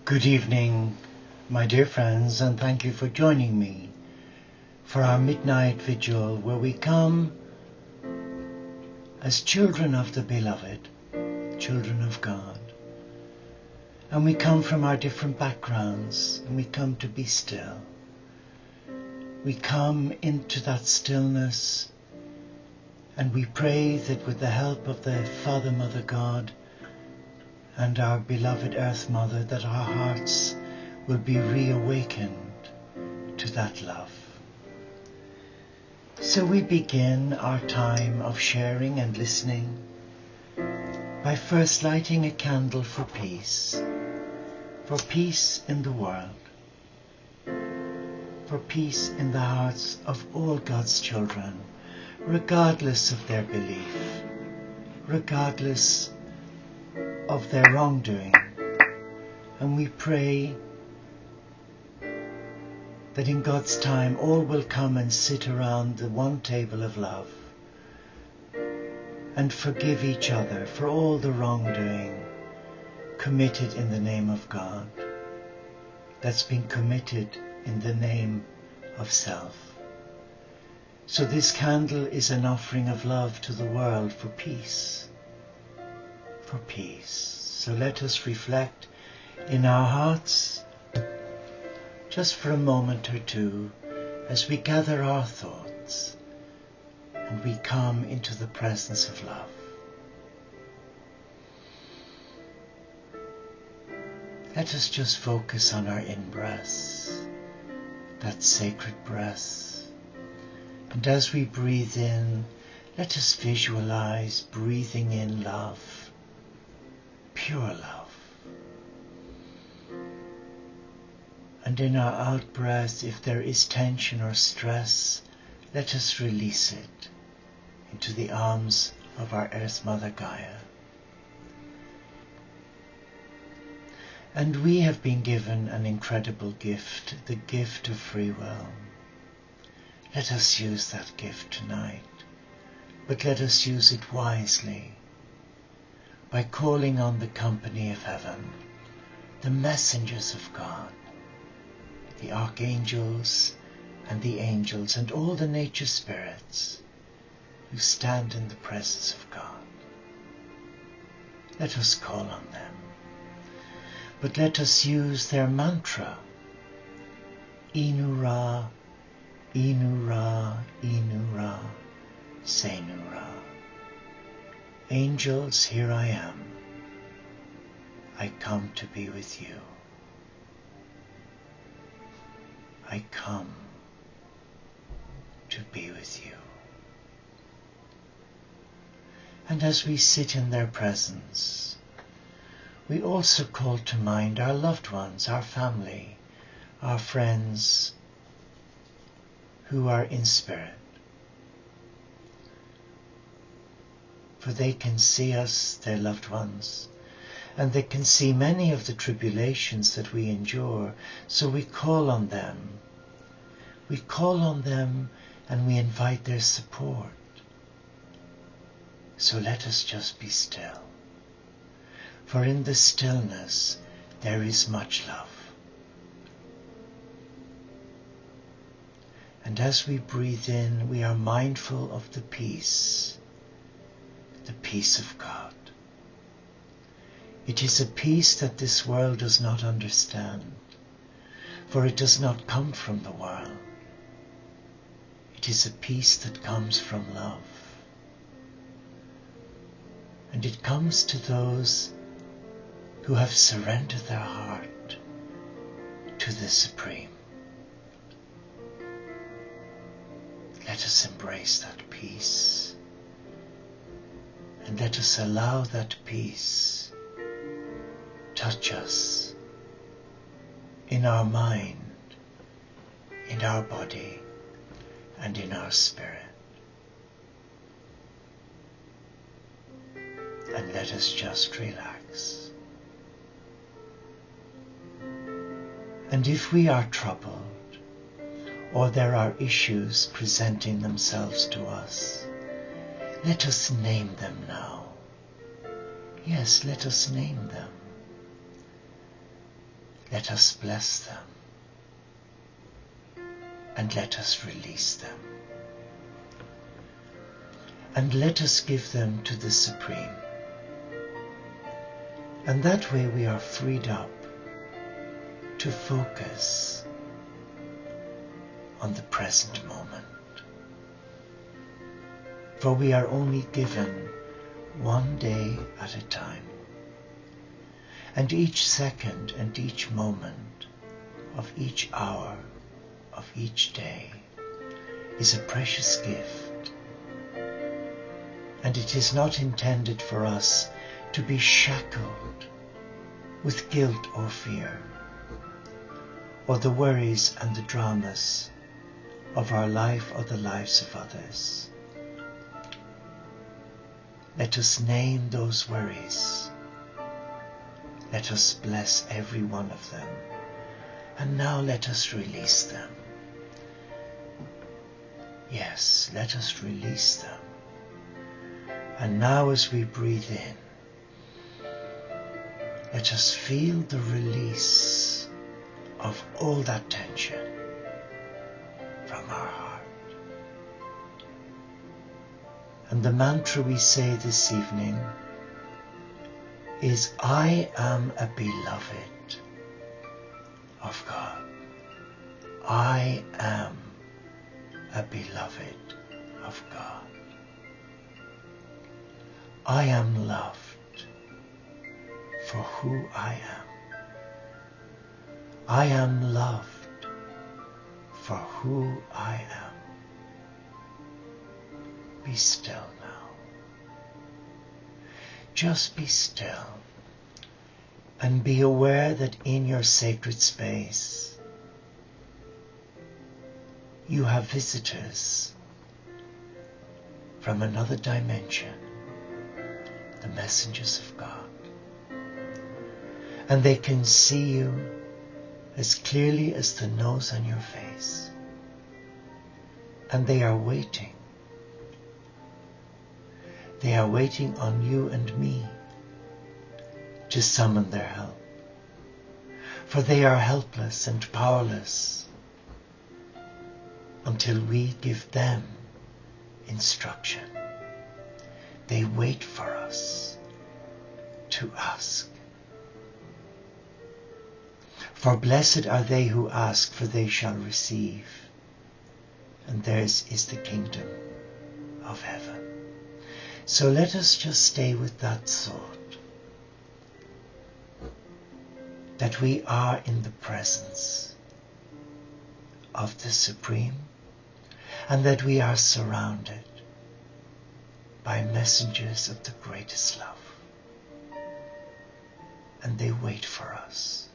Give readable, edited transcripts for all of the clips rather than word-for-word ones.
Good evening, my dear friends, and thank you for joining me for our midnight vigil where we come as children of the Beloved, children of God. And we come from our different backgrounds and we come to be still. We come into that stillness and we pray that with the help of the Father, Mother, God, and our beloved Earth Mother, that our hearts will be reawakened to that love. So we begin our time of sharing and listening by first lighting a candle for peace in the world, for peace in the hearts of all God's children, regardless of their belief, regardless of their wrongdoing. And we pray that in God's time all will come and sit around the one table of love and forgive each other for all the wrongdoing committed in the name of God, that's been committed in the name of self. So this candle is an offering of love to the world for peace. For peace. So let us reflect in our hearts just for a moment or two as we gather our thoughts and we come into the presence of love. Let us just focus on our in-breaths, that sacred breath. And as we breathe in, let us visualize breathing in love. Pure love. And in our out breath, if there is tension or stress, let us release it into the arms of our Earth Mother Gaia. And we have been given an incredible gift, the gift of free will. Let us use that gift tonight, but let us use it wisely, by calling on the company of heaven, the messengers of God, the archangels and the angels and all the nature spirits who stand in the presence of God. Let us call on them, but let us use their mantra, Inura, Inura, Inura, Senura. Angels, here I am. I come to be with you. I come to be with you. And as we sit in their presence, we also call to mind our loved ones, our family, our friends who are in spirit. For they can see us, their loved ones, and they can see many of the tribulations that we endure. So we call on them. We call on them and we invite their support. So let us just be still. For in the stillness there is much love. And as we breathe in, we are mindful of the peace of God. It is a peace that this world does not understand, for it does not come from the world. It is a peace that comes from love. And it comes to those who have surrendered their heart to the Supreme. Let us embrace that peace. And let us allow that peace touch us in our mind, in our body, and in our spirit. And let us just relax. And if we are troubled, or there are issues presenting themselves to us, let us name them now. Yes, let us name them. let us bless them and let us release them. And let us give them to the Supreme. And that way we are freed up to focus on the present moment. For we are only given one day at a time. And each second and each moment of each hour of each day is a precious gift. And it is not intended for us to be shackled with guilt or fear, or the worries and the dramas of our life or the lives of others. Let us name those worries. Let us bless every one of them. And now let us release them. Yes, let us release them. And now as we breathe in, let us feel the release of all that tension from our heart. And the mantra we say this evening is, I am a beloved of God. I am a beloved of God. I am loved for who I am. I am loved for who I am. Be still now. Just be still and be aware that in your sacred space you have visitors from another dimension, the messengers of God. And they can see you as clearly as the nose on your face. And they are waiting. They are waiting on you and me to summon their help. For they are helpless and powerless until we give them instruction. They wait for us to ask. For blessed are they who ask, for they shall receive. And theirs is the kingdom of heaven. So let us just stay with that thought, that we are in the presence of the Supreme, and that we are surrounded by messengers of the greatest love. And they wait for us.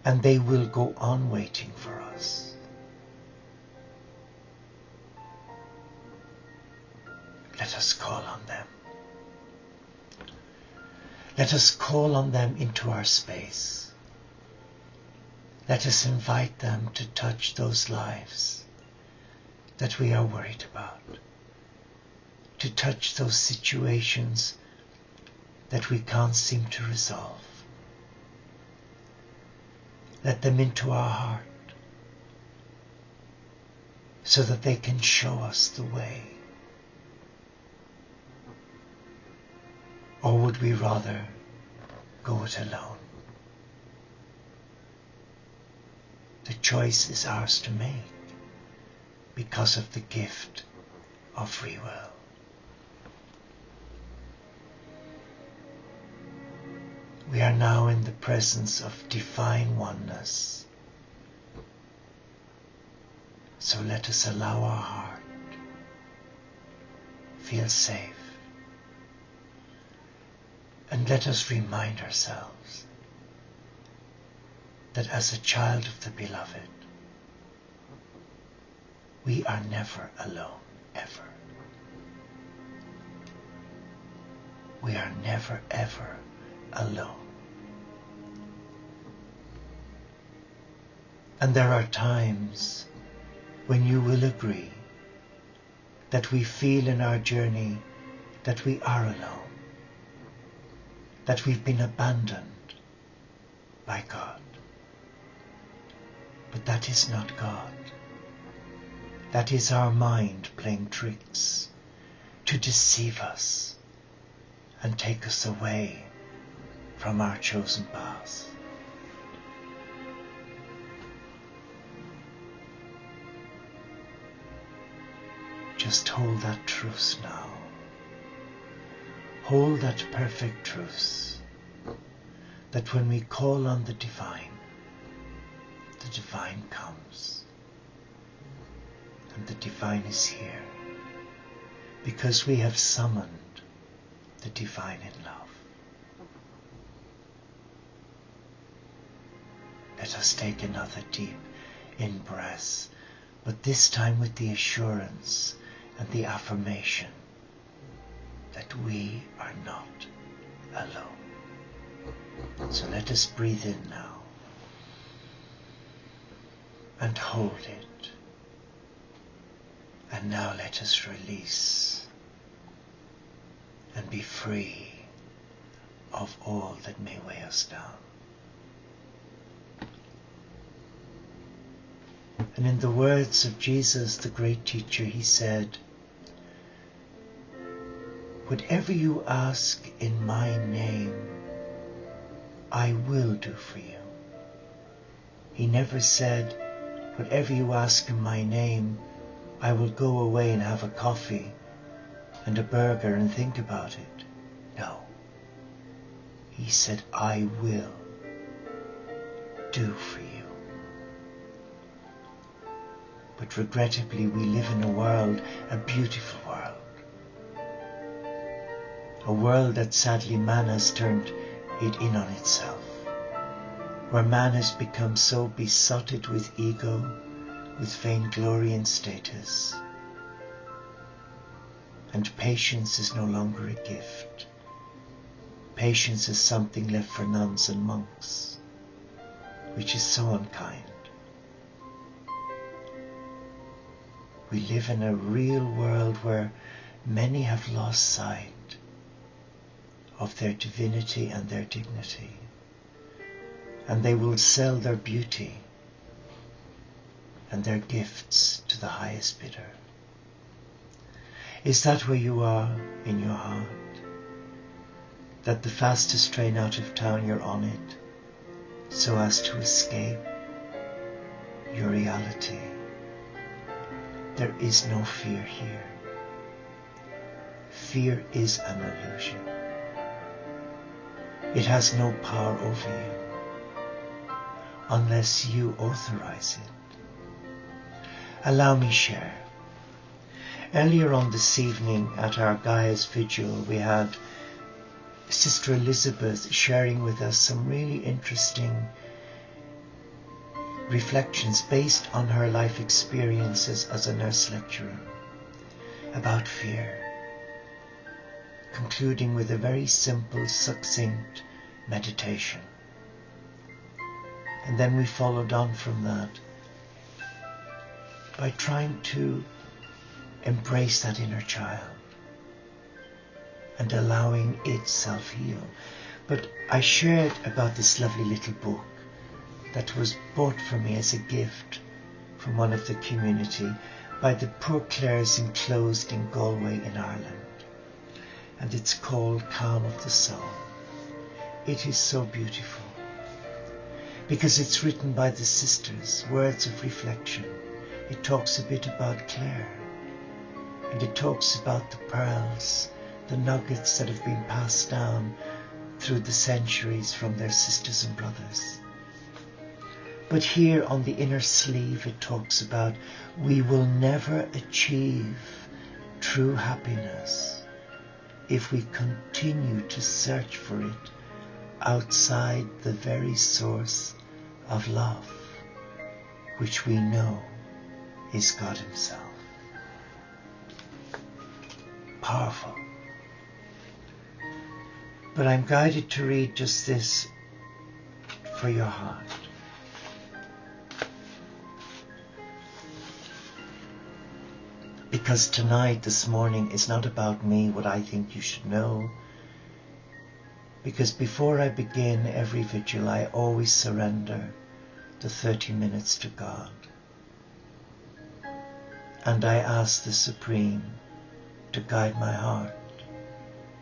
And they will go on waiting for us. Let us call on them. Let us call on them into our space. Let us invite them to touch those lives that we are worried about, to touch those situations that we can't seem to resolve. Let them into our heart so that they can show us the way. Or would we rather go it alone? The choice is ours to make because of the gift of free will. We are now in the presence of divine oneness. So let us allow our heart feel safe. And let us remind ourselves that as a child of the Beloved, we are never alone, ever. We are never, ever alone. And there are times when you will agree that we feel in our journey that we are alone, that we've been abandoned by God. But that is not God. That is our mind playing tricks to deceive us and take us away from our chosen path. Just hold that truth now. Hold that perfect truth, that when we call on the divine comes. And the divine is here, because we have summoned the divine in love. Let us take another deep in-breath, but this time with the assurance and the affirmation that we are not alone. So let us breathe in now and hold it. And now let us release and be free of all that may weigh us down. And in the words of Jesus, the great teacher, he said, "Whatever you ask in my name, I will do for you." He never said, "Whatever you ask in my name, I will go away and have a coffee and a burger and think about it." No. He said, "I will do for you." But regrettably, we live in a world, a beautiful world. A world that sadly man has turned it in on itself. Where man has become so besotted with ego, with vainglory and status. And patience is no longer a gift. Patience is something left for nuns and monks, which is so unkind. We live in a real world where many have lost sight of their divinity and their dignity, and they will sell their beauty and their gifts to the highest bidder. Is that where you are in your heart? That the fastest train out of town, you're on it so as to escape your reality? There is no fear here. Fear is an illusion. It has no power over you unless you authorize it. Allow me share. Earlier on this evening at our Gaia's Vigil, we had Sister Elizabeth sharing with us some really interesting reflections based on her life experiences as a nurse lecturer about fear, concluding with a very simple, succinct meditation. And then we followed on from that by trying to embrace that inner child and allowing it self-heal. But I shared about this lovely little book that was bought for me as a gift from one of the community by the Poor Clares enclosed in Galway in Ireland. And it's called Calm of the Soul. It is so beautiful because it's written by the sisters, words of reflection. It talks a bit about Clare, and it talks about the pearls, the nuggets that have been passed down through the centuries from their sisters and brothers. But here on the inner sleeve it talks about we will never achieve true happiness if we continue to search for it outside the very source of love, which we know is God Himself. Powerful. But I'm guided to read just this for your heart. Because tonight, this morning, is not about me, what I think you should know. because before I begin every vigil, I always surrender the 30 minutes to God. And I ask the Supreme to guide my heart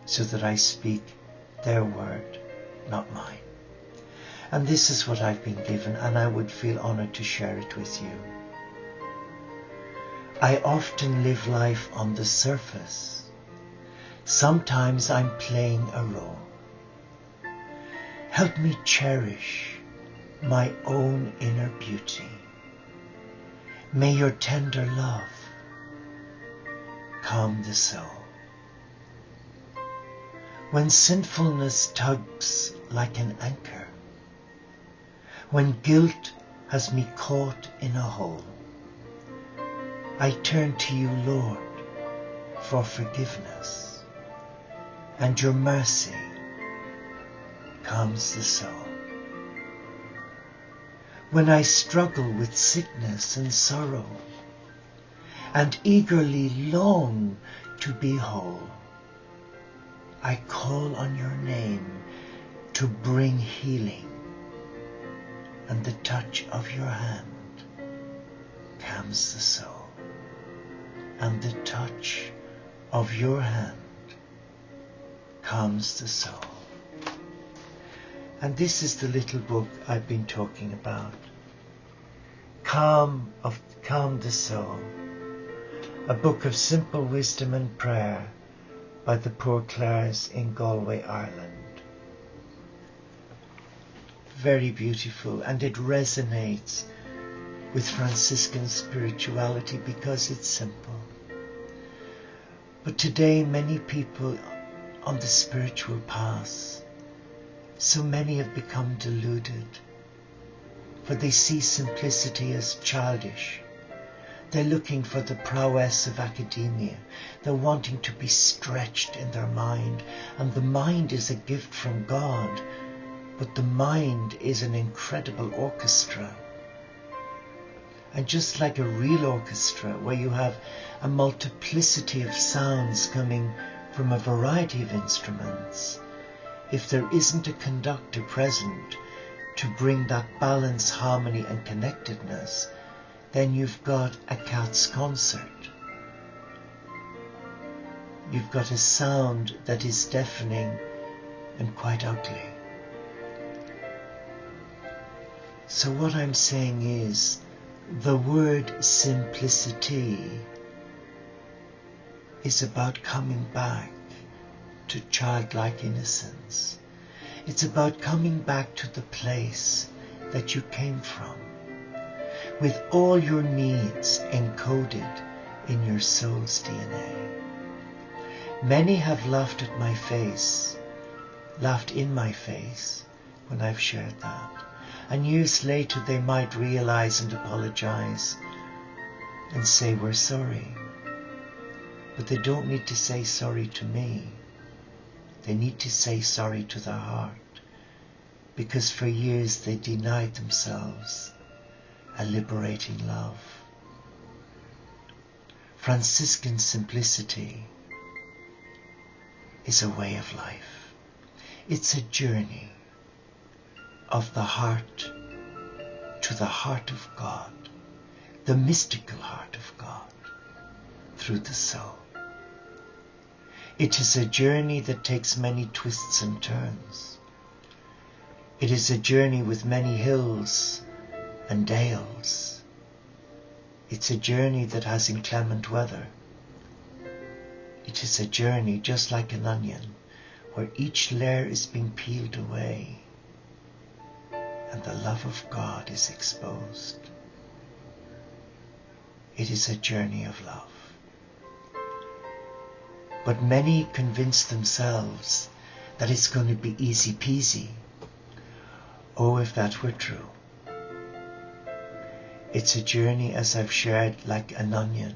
so that I speak their word, not mine. And this is what I've been given, and I would feel honored to share it with you. I often live life on the surface. Sometimes I'm playing a role. Help me cherish my own inner beauty. May your tender love calm the soul. When sinfulness tugs like an anchor, when guilt has me caught in a hole, I turn to you, Lord, for forgiveness, and your mercy calms the soul. When I struggle with sickness and sorrow, and eagerly long to be whole, I call on your name to bring healing, and the touch of your hand calms the soul. And the touch of your hand calms the soul. And this is the little book I've been talking about. Calm the Soul. A book of simple wisdom and prayer by the Poor Clares in Galway, Ireland. Very beautiful, and it resonates with Franciscan spirituality because it's simple. But today many people on the spiritual path, so many have become deluded, for they see simplicity as childish. They're looking for the prowess of academia. They're wanting to be stretched in their mind, and the mind is a gift from God, but the mind is an incredible orchestra. And just like a real orchestra, where you have a multiplicity of sounds coming from a variety of instruments, if there isn't a conductor present to bring that balance, harmony and connectedness, then you've got a cat's concert. You've got a sound that is deafening and quite ugly. So what I'm saying is, the word simplicity is about coming back to childlike innocence. It's about coming back to the place that you came from, with all your needs encoded in your soul's DNA. Many have laughed at my face, laughed in my face when I've shared that. And years later they might realize and apologize and say we're sorry. But they don't need to say sorry to me. They need to say sorry to their heart, because for years they denied themselves a liberating love. Franciscan simplicity is a way of life. It's a journey of the heart to the heart of God, the mystical heart of God, through the soul. It is a journey that takes many twists and turns. It is a journey with many hills and dales. It's a journey that has inclement weather. It is a journey just like an onion, where each layer is being peeled away and the love of God is exposed. It is a journey of love. But many convince themselves that it's going to be easy peasy. Oh, if that were true. It's a journey, as I've shared, like an onion.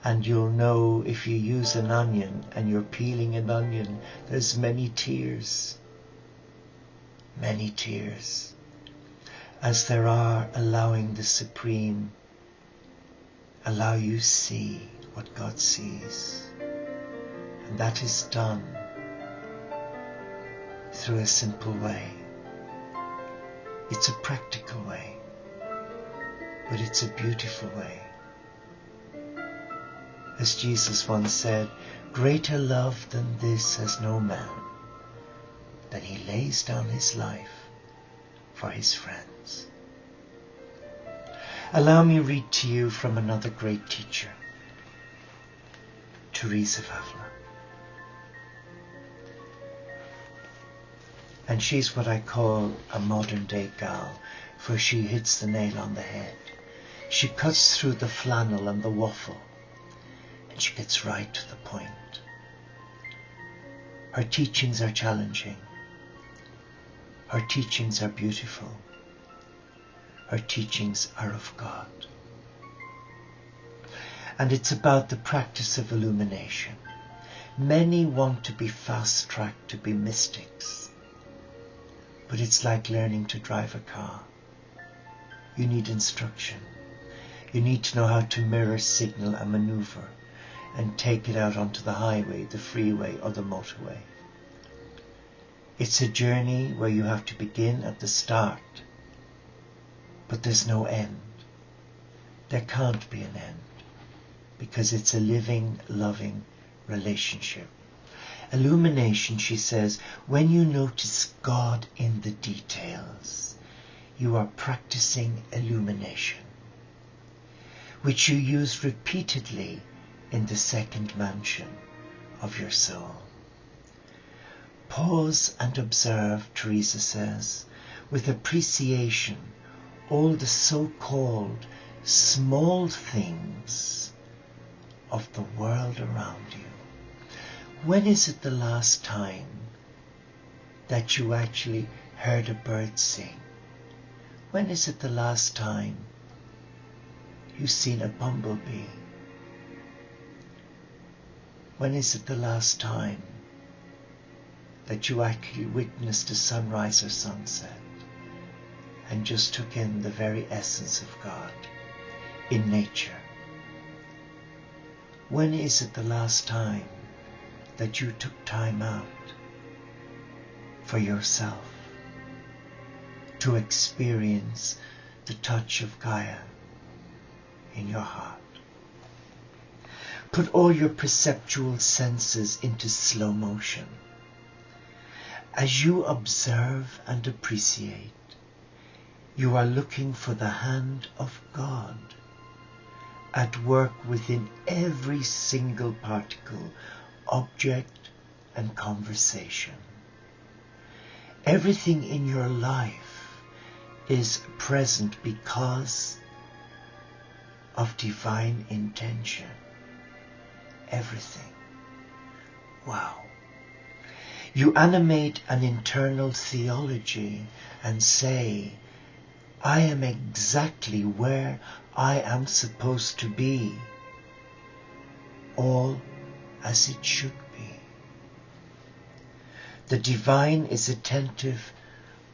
And you'll know if you use an onion and you're peeling an onion, there's many tears. Many tears. As there are allowing the Supreme, allow you see what God sees. And that is done through a simple way. It's a practical way, but it's a beautiful way. As Jesus once said, greater love than this has no man, that he lays down his life for his friends. Allow me to read to you from another great teacher, Teresa of Avila. And she's what I call a modern day gal, for she hits the nail on the head. She cuts through the flannel and the waffle, and she gets right to the point. Her teachings are challenging. Her teachings are beautiful. Her teachings are of God. And it's about the practice of illumination. Many want to be fast-tracked to be mystics. But it's like learning to drive a car. You need instruction. You need to know how to mirror, signal and maneuver and take it out onto the highway, the freeway or the motorway. It's a journey where you have to begin at the start, but there's no end. There can't be an end, because it's a living, loving relationship. Illumination, she says, when you notice God in the details, you are practicing illumination, which you use repeatedly in the second mansion of your soul. Pause and observe, Teresa says, with appreciation, all the so-called small things of the world around you. When is it the last time that you actually heard a bird sing? When is it the last time you've seen a bumblebee? When is it the last time that you actually witnessed a sunrise or sunset and just took in the very essence of God in nature? When is it the last time that you took time out for yourself to experience the touch of Gaia in your heart? Put all your perceptual senses into slow motion. As you observe and appreciate, you are looking for the hand of God at work within every single particle, object and conversation. Everything in your life is present because of divine intention. Everything. Wow. You animate an internal theology and say, I am exactly where I am supposed to be. All as it should be. The divine is attentive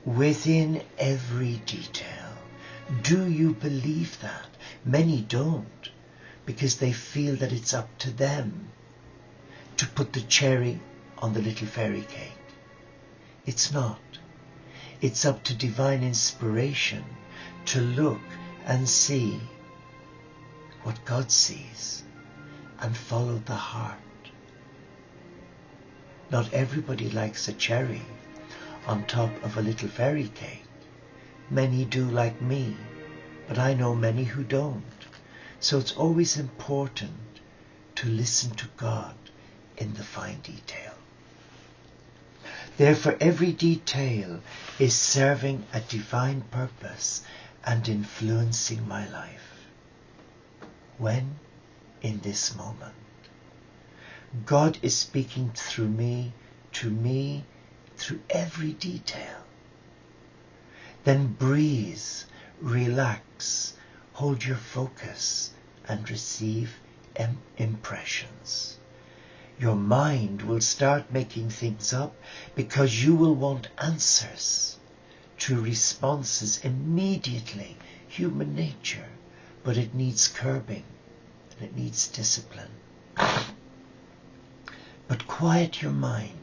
within every detail. Do you believe that? Many don't, because they feel that it's up to them to put the cherry on the little fairy cake. It's not. It's up to divine inspiration to look and see what God sees and follow the heart. Not everybody likes a cherry on top of a little fairy cake. Many do like me, but I know many who don't. So it's always important to listen to God in the fine detail. Therefore, every detail is serving a divine purpose and influencing my life. When? In this moment. God is speaking through me, to me, through every detail. Then breathe, relax, hold your focus, and receive impressions. Your mind will start making things up because you will want answers to responses immediately. Human nature, but it needs curbing and it needs discipline. But quiet your mind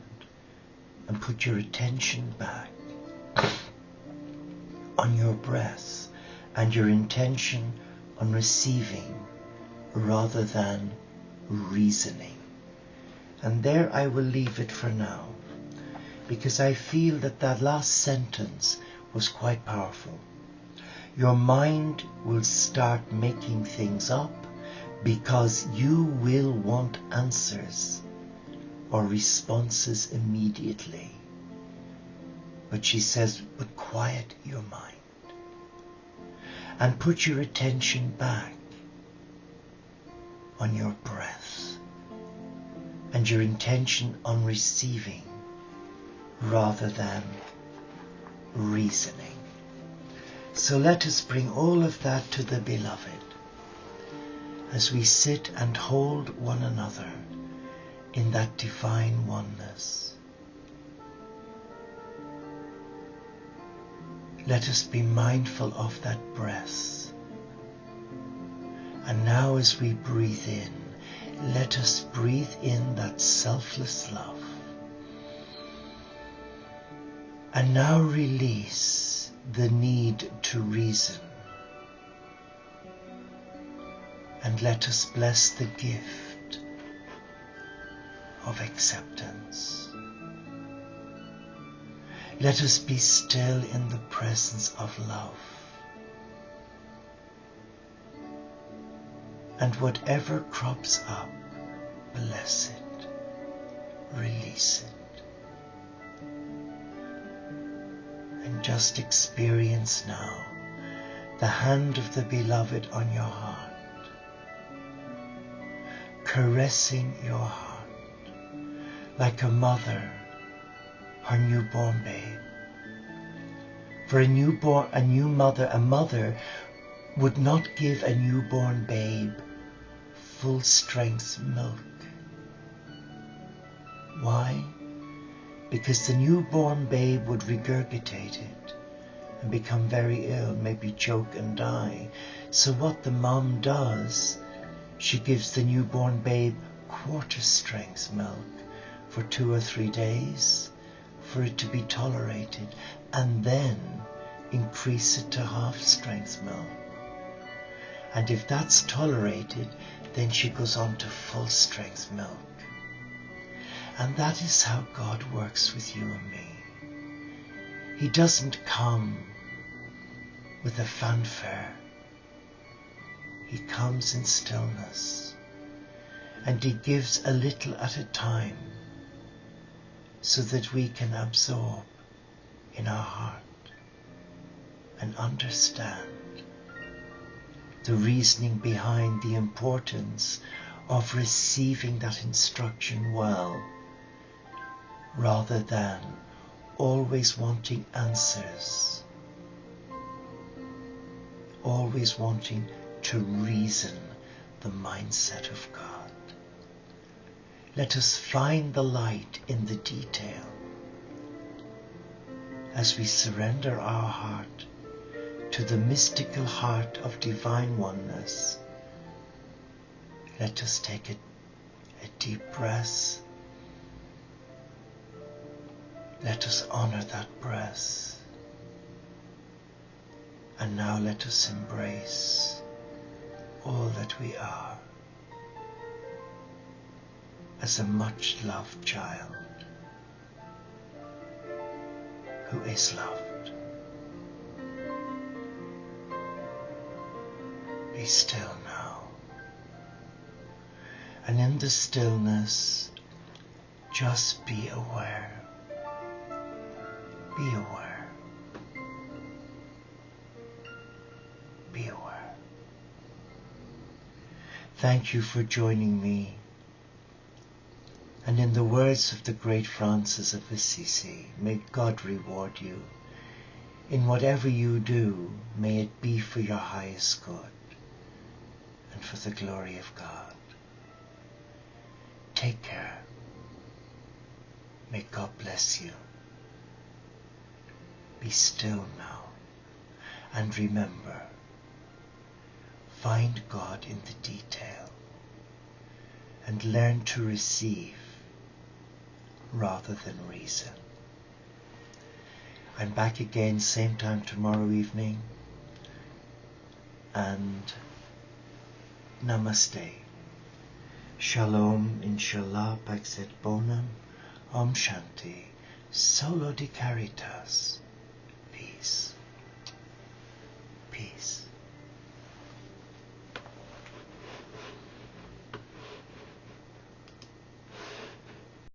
and put your attention back on your breath and your intention on receiving rather than reasoning. And there I will leave it for now, because I feel that that last sentence was quite powerful. Your mind will start making things up because you will want answers or responses immediately. But she says, but quiet your mind and put your attention back on your breath and your intention on receiving rather than reasoning. So let us bring all of that to the Beloved as we sit and hold one another in that divine oneness. Let us be mindful of that breath. And now as we breathe in, let us breathe in that selfless love. And now release the need to reason. And let us bless the gift of acceptance. Let us be still in the presence of love. And whatever crops up, bless it, release it. And just experience now the hand of the Beloved on your heart, caressing your heart like a mother her newborn babe. For a mother would not give a newborn babe full strength milk. Why? Because the newborn babe would regurgitate it and become very ill, maybe choke and die. So what the mom does, she gives the newborn babe quarter strength milk for 2 or 3 days for it to be tolerated, and then increase it to half strength milk. And if that's tolerated, then she goes on to full strength milk. And that is how God works with you and me. He doesn't come with a fanfare. He comes in stillness, and he gives a little at a time so that we can absorb in our heart and understand the reasoning behind the importance of receiving that instruction well, rather than always wanting answers, always wanting to reason the mindset of God. Let us find the light in the detail as we surrender our heart to the mystical heart of divine oneness. Let us take a deep breath. Let us honor that breath. And now let us embrace all that we are as a much loved child who is loved. Be still now. And in the stillness, just be aware. Be aware. Be aware. Thank you for joining me. And in the words of the great Francis of Assisi, may God reward you. In whatever you do, may it be for your highest good and for the glory of God. Take care. May God bless you. Be still now. And remember, find God in the detail and learn to receive rather than reason. I'm back again same time tomorrow evening. And Namaste. Shalom, inshallah, pax et bonum, Om Shanti, Solo di Caritas. Peace. Peace.